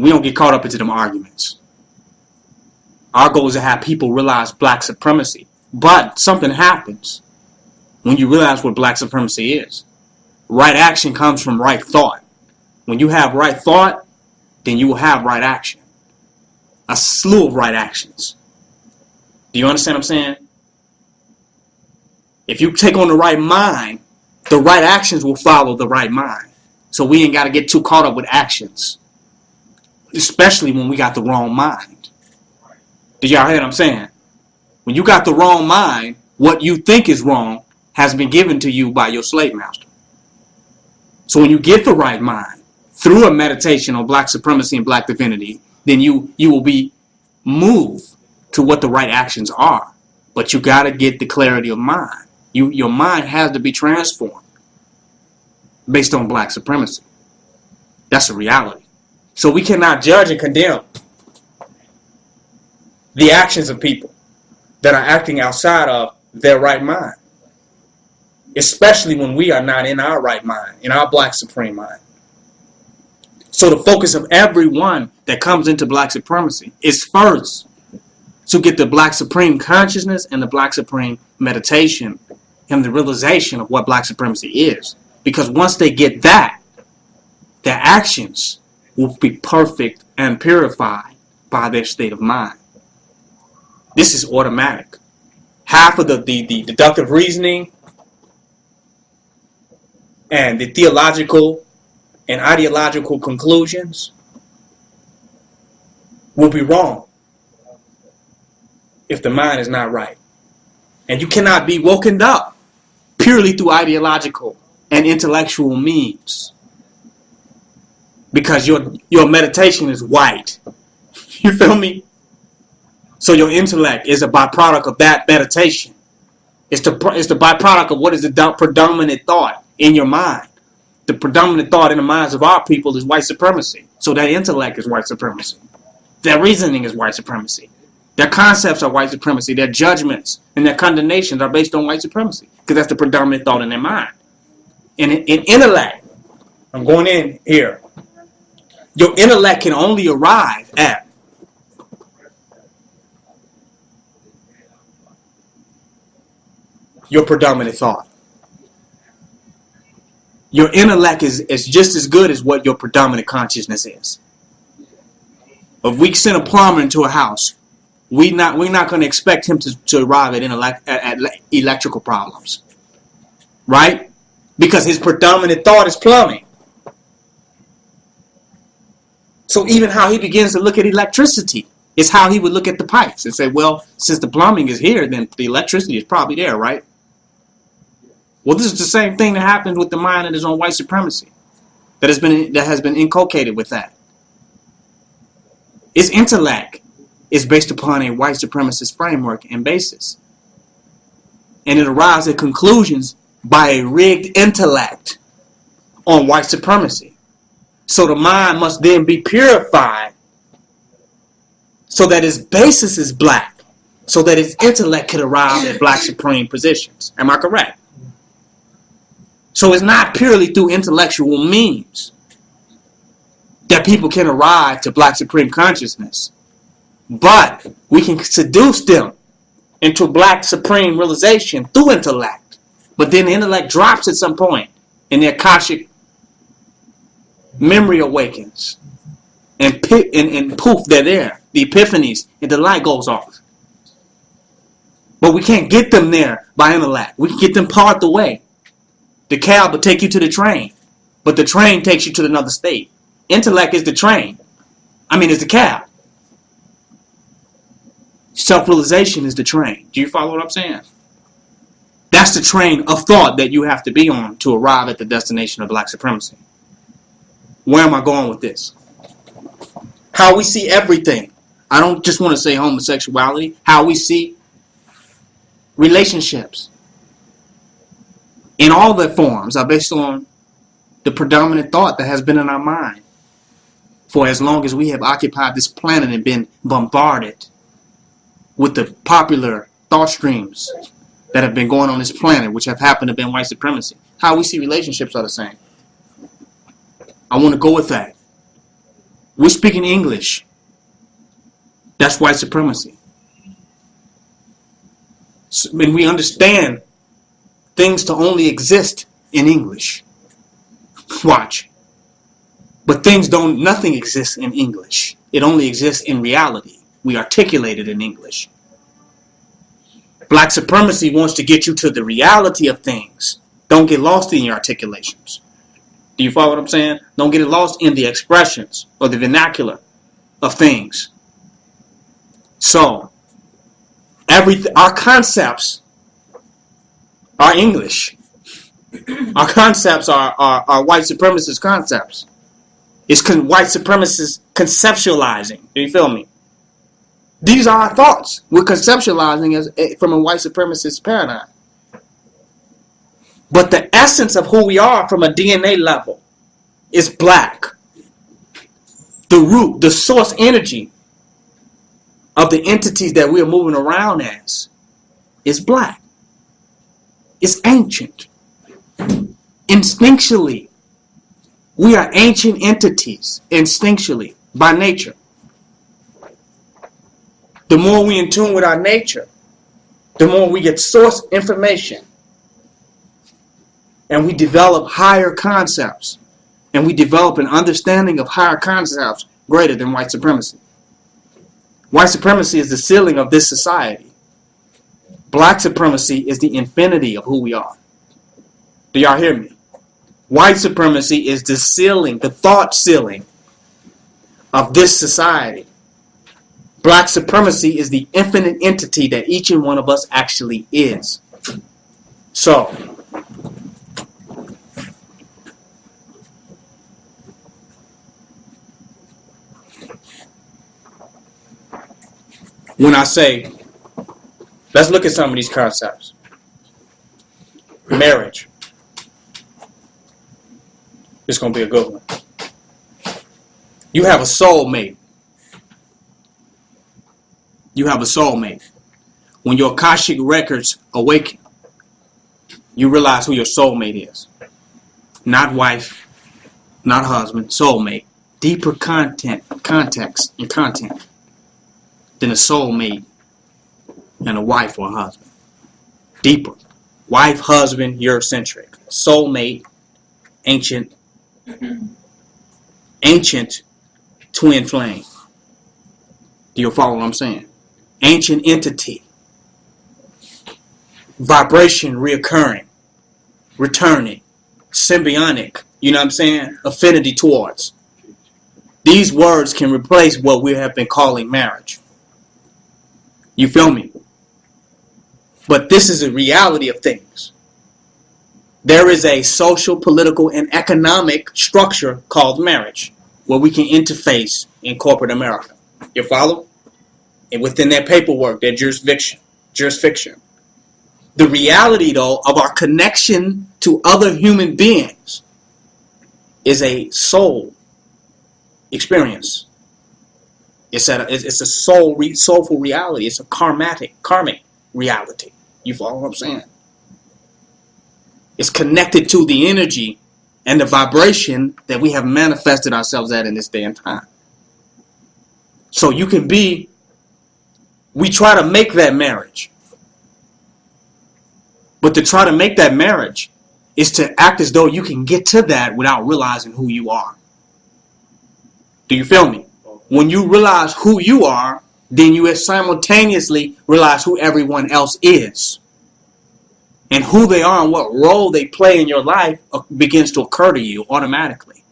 We don't get caught up into them arguments. Our goal is to have people realize black supremacy. But something happens when you realize what black supremacy is. Right action comes from right thought. When you have right thought, then you will have right action. A slew of right actions. Do you understand what I'm saying? If you take on the right mind, the right actions will follow the right mind. So we ain't got to get too caught up with actions. Especially when we got the wrong mind. Did y'all hear what I'm saying? When you got the wrong mind, what you think is wrong has been given to you by your slave master. So when you get the right mind through a meditation on black supremacy and black divinity, then you will be moved to what the right actions are. But you got to get the clarity of mind. Your mind has to be transformed based on black supremacy. That's a reality. So we cannot judge and condemn the actions of people that are acting outside of their right mind. Especially when we are not in our right mind, in our black supreme mind. So the focus of everyone that comes into black supremacy is first to get the black supreme consciousness and the black supreme meditation and the realization of what black supremacy is. Because once they get that, their actions will be perfect and purified by their state of mind. This is automatic. Half of the deductive reasoning and the theological and ideological conclusions will be wrong if the mind is not right. And you cannot be woken up purely through ideological and intellectual means. Because your meditation is white. You feel me? So your intellect is a byproduct of that meditation. It's the byproduct of what is the predominant thought in your mind. The predominant thought in the minds of our people is white supremacy. So their intellect is white supremacy. Their reasoning is white supremacy. Their concepts are white supremacy. Their judgments and their condemnations are based on white supremacy. Because that's the predominant thought in their mind. And in intellect, I'm going in here. Your intellect can only arrive at your predominant thought. Your intellect is just as good as what your predominant consciousness is. If we send a plumber into a house, we're not going to expect him to arrive at electrical problems. Right? Because his predominant thought is plumbing. So even how he begins to look at electricity is how he would look at the pipes and say, well, since the plumbing is here, then the electricity is probably there, right? Well, this is the same thing that happens with the mind that is on white supremacy, that has been inculcated with that. Its intellect is based upon a white supremacist framework and basis. And it arrives at conclusions by a rigged intellect on white supremacy. So the mind must then be purified so that its basis is black, so that its intellect can arrive at black supreme positions. Am I correct? So it's not purely through intellectual means that people can arrive to black supreme consciousness. But we can seduce them into black supreme realization through intellect. But then the intellect drops at some point and their Akashic memory awakens. And poof, they're there. The epiphanies and the light goes off. But we can't get them there by intellect. We can get them part the way. The cab will take you to the train, but the train takes you to another state. Intellect is the train. Is the cab. Self-realization is the train. Do you follow what I'm saying? That's the train of thought that you have to be on to arrive at the destination of black supremacy. Where am I going with this? How we see everything. I don't just want to say homosexuality. How we see relationships in all their forms are based on the predominant thought that has been in our mind for as long as we have occupied this planet and been bombarded with the popular thought streams that have been going on this planet, which have happened to be white supremacy. How we see relationships are the same. I want to go with that. We're speaking English. That's white supremacy. So, when we understand things to only exist in English. Watch. But nothing exists in English. It only exists in reality. We articulate it in English. Black supremacy wants to get you to the reality of things. Don't get lost in your articulations. Do you follow what I'm saying? Don't get lost in the expressions or the vernacular of things. So, our concepts are English. Our concepts are white supremacist concepts. It's white supremacists conceptualizing. Do you feel me? These are our thoughts. We're conceptualizing from a white supremacist paradigm. But the essence of who we are from a DNA level is black. The root, the source energy of the entities that we are moving around as is black. It's ancient. Instinctually, we are ancient entities, instinctually, by nature. The more we in tune with our nature, the more we get source information. And we develop higher concepts. And we develop an understanding of higher concepts greater than white supremacy. White supremacy is the ceiling of this society. Black supremacy is the infinity of who we are. Do y'all hear me? White supremacy is the ceiling, the thought ceiling of this society. Black supremacy is the infinite entity that each and one of us actually is. So, when I say, let's look at some of these concepts. Marriage. It's going to be a good one. You have a soulmate. You have a soulmate. When your Akashic records awaken, you realize who your soulmate is. Not wife, not husband, soulmate. Deeper context and content than a soulmate and a wife or a husband. Deeper. Wife, husband, Eurocentric. Soulmate, ancient twin flame. Do you follow what I'm saying? Ancient entity. Vibration reoccurring. Returning. Symbiotic. You know what I'm saying? Affinity towards. These words can replace what we have been calling marriage. You feel me? But this is a reality of things. There is a social, political, and economic structure called marriage where we can interface in corporate America. You follow? And within their paperwork, their jurisdiction. The reality, though, of our connection to other human beings is a soul experience. It's a soulful reality. It's a karmic reality. You follow what I'm saying? It's connected to the energy and the vibration that we have manifested ourselves at in this day and time. So you can be, we try to make that marriage. But to try to make that marriage is to act as though you can get to that without realizing who you are. Do you feel me? When you realize who you are, then you simultaneously realize who everyone else is. And who they are and what role they play in your life begins to occur to you automatically.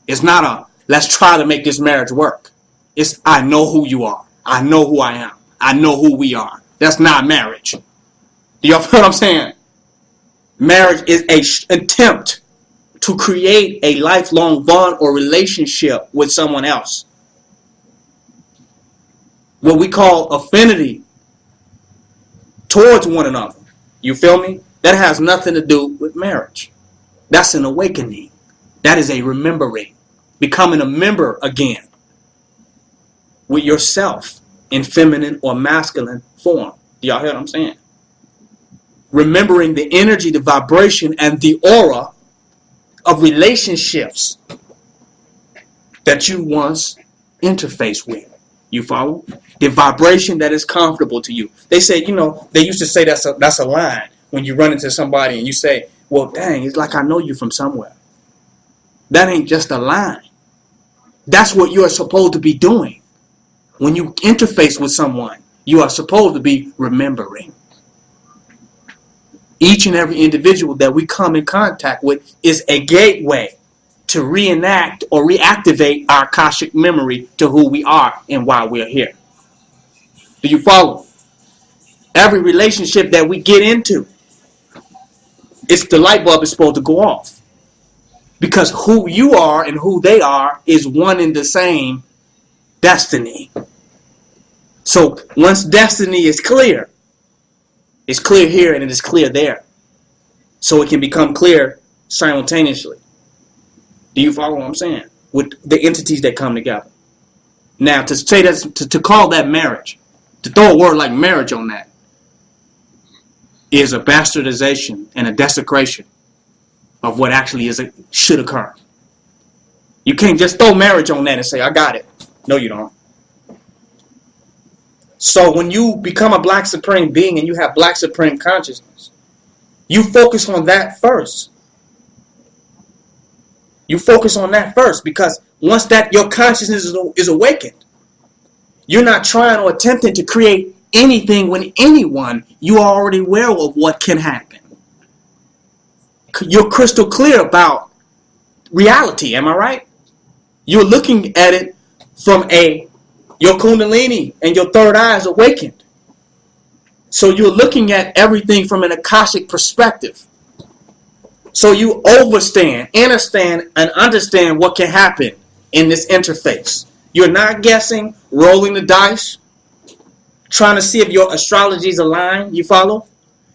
It's not a, let's try to make this marriage work. It's, I know who you are. I know who I am. I know who we are. That's not marriage. Do y'all feel what I'm saying? Marriage is an attempt to create a lifelong bond or relationship with someone else. What we call affinity towards one another. You feel me? That has nothing to do with marriage. That's an awakening. That is a remembering. Becoming a member again with yourself in feminine or masculine form. Do y'all hear what I'm saying? Remembering the energy, the vibration, and the aura of relationships that you once interfaced with. You follow? The vibration that is comfortable to you. They say, you know, they used to say that's a line when you run into somebody and you say, well, dang, it's like I know you from somewhere. That ain't just a line. That's what you are supposed to be doing. When you interface with someone, you are supposed to be remembering. Each and every individual that we come in contact with is a gateway to reenact or reactivate our Akashic memory to who we are and why we're here. Do you follow? Every relationship that we get into, the light bulb is supposed to go off. Because who you are and who they are is one and the same destiny. So once destiny is clear, it's clear here and it is clear there. So it can become clear simultaneously. Do you follow what I'm saying? With the entities that come together. Now, to say that, to call that marriage, to throw a word like marriage on that, is a bastardization and a desecration of what actually should occur. You can't just throw marriage on that and say, I got it. No, you don't. So when you become a Black Supreme being and you have Black Supreme consciousness, you focus on that first. You focus on that first, because once that your consciousness is awakened, you're not trying or attempting to create anything with anyone. You are already aware of what can happen. You're crystal clear about reality. Am I right? You're looking at it from your Kundalini and your third eye is awakened. So you're looking at everything from an Akashic perspective. So you understand, and understand what can happen in this interface. You're not guessing, rolling the dice, trying to see if your astrologies align. You follow?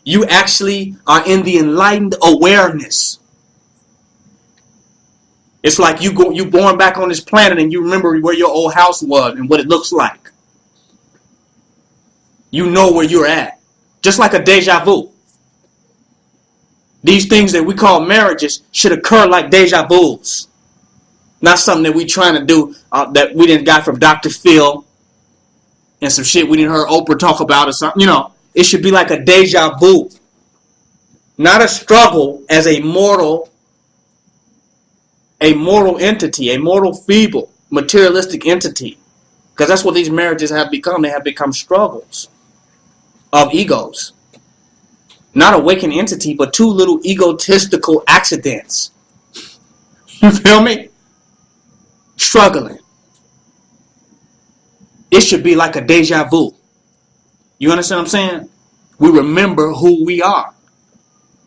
You actually are in the enlightened awareness. It's like you born back on this planet and you remember where your old house was and what it looks like. You know where you're at. Just like a deja vu. These things that we call marriages should occur like deja vus. Not something that we trying to do that we didn't got from Dr. Phil and some shit we didn't heard Oprah talk about or something. You know, it should be like a deja vu. Not a struggle as a mortal entity, a mortal, feeble, materialistic entity. Because that's what these marriages have become. They have become struggles of egos. Not a waking entity, but two little egotistical accidents. You feel me? Struggling. It should be like a deja vu. You understand what I'm saying? We remember who we are.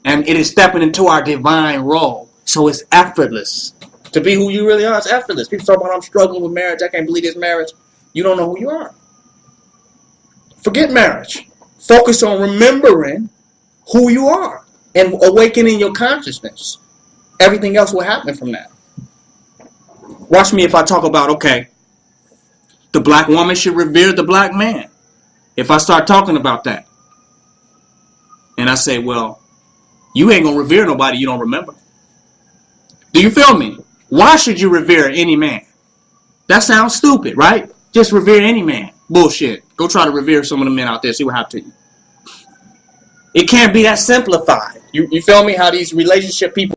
And it is stepping into our divine role. So it's effortless. To be who you really are, it's effortless. People talk about I'm struggling with marriage. I can't believe this marriage. You don't know who you are. Forget marriage. Focus on remembering who you are and awakening your consciousness. Everything else will happen from that. Watch me if I talk about, okay, the black woman should revere the black man. If I start talking about that and I say, well, you ain't going to revere nobody you don't remember. Do you feel me? Why should you revere any man? That sounds stupid, right? Just revere any man. Bullshit. Go try to revere some of the men out there. See what happens to you. It can't be that simplified. You feel me? How these relationship people